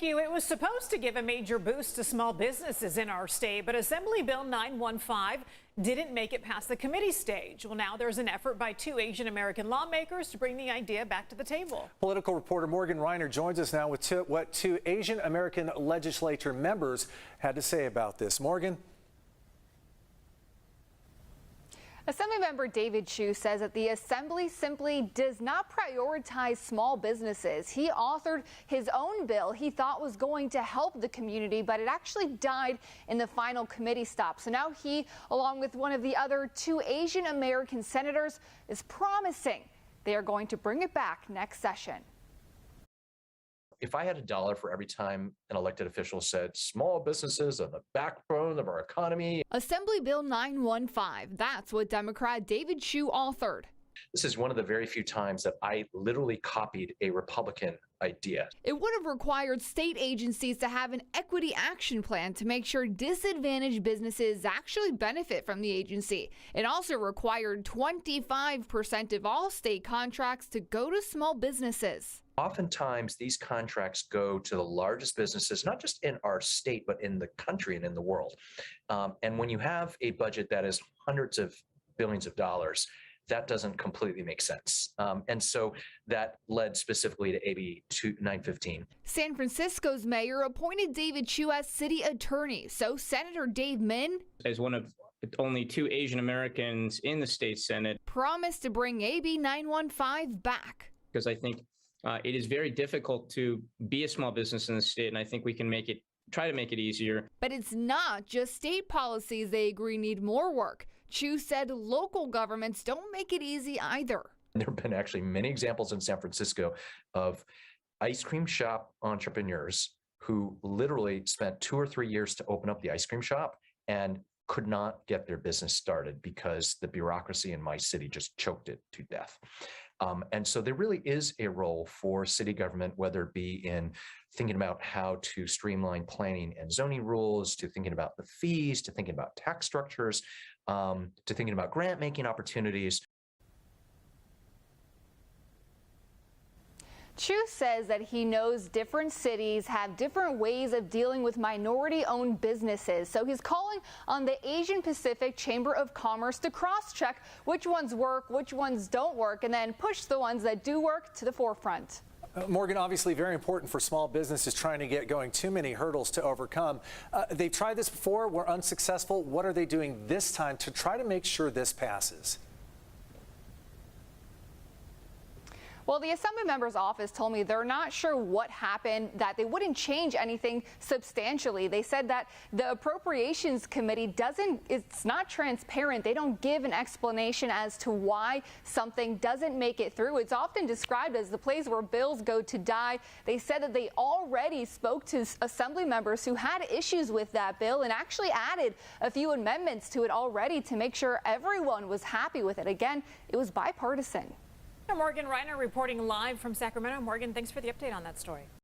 It was supposed to give a major boost to small businesses in our state, but Assembly Bill 915 didn't make it past the committee stage. Well, now there's an effort by two Asian American lawmakers to bring the idea back to the table. Political reporter Morgan Rynor joins us now with what two Asian American legislature members had to say about this. Morgan. Assemblymember David Chu says that the Assembly simply does not prioritize small businesses. He authored his own bill he thought was going to help the community, but it actually died in the final committee stop. So now he, along with one of the other two Asian American senators, is promising they are going to bring it back next session. If I had $1 for every time an elected official said small businesses are the backbone of our economy. Assembly Bill 915, that's what Democrat David Chu authored. This is one of the very few times that I literally copied a Republican idea. It would have required state agencies to have an equity action plan to make sure disadvantaged businesses actually benefit from the agency. It also required 25% of all state contracts to go to small businesses. Oftentimes, these contracts go to the largest businesses, not just in our state, but in the country and in the world. And when you have a budget that is hundreds of billions of dollars, that doesn't completely make sense. And so that led specifically to AB 915. San Francisco's mayor appointed David Chu as city attorney. So Senator Dave Min, as one of only two Asian Americans in the state Senate, promised to bring AB 915 back. Because I think it is very difficult to be a small business in the state, and I think we can try to make it easier. But it's not just state policies they agree need more work. Chu said local governments don't make it easy either. There have been actually many examples in San Francisco of ice cream shop entrepreneurs who literally spent 2 or 3 years to open up the ice cream shop and could not get their business started because the bureaucracy in my city just choked it to death. And so there really is a role for city government, whether it be in thinking about how to streamline planning and zoning rules, to thinking about the fees, to thinking about tax structures, to thinking about grant making opportunities. Chu says that he knows different cities have different ways of dealing with minority-owned businesses. So he's calling on the Asian Pacific Chamber of Commerce to cross-check which ones work, which ones don't work, and then push the ones that do work to the forefront. Morgan, obviously very important for small businesses trying to get going. Too many hurdles to overcome. They've tried this before, were unsuccessful. What are they doing this time to try to make sure this passes? Well, the Assembly member's office told me they're not sure what happened, that they wouldn't change anything substantially. They said that the Appropriations Committee it's not transparent. They don't give an explanation as to why something doesn't make it through. It's often described as the place where bills go to die. They said that they already spoke to Assembly members who had issues with that bill and actually added a few amendments to it already to make sure everyone was happy with it. Again, it was bipartisan. Morgan Rynor reporting live from Sacramento. Morgan, thanks for the update on that story.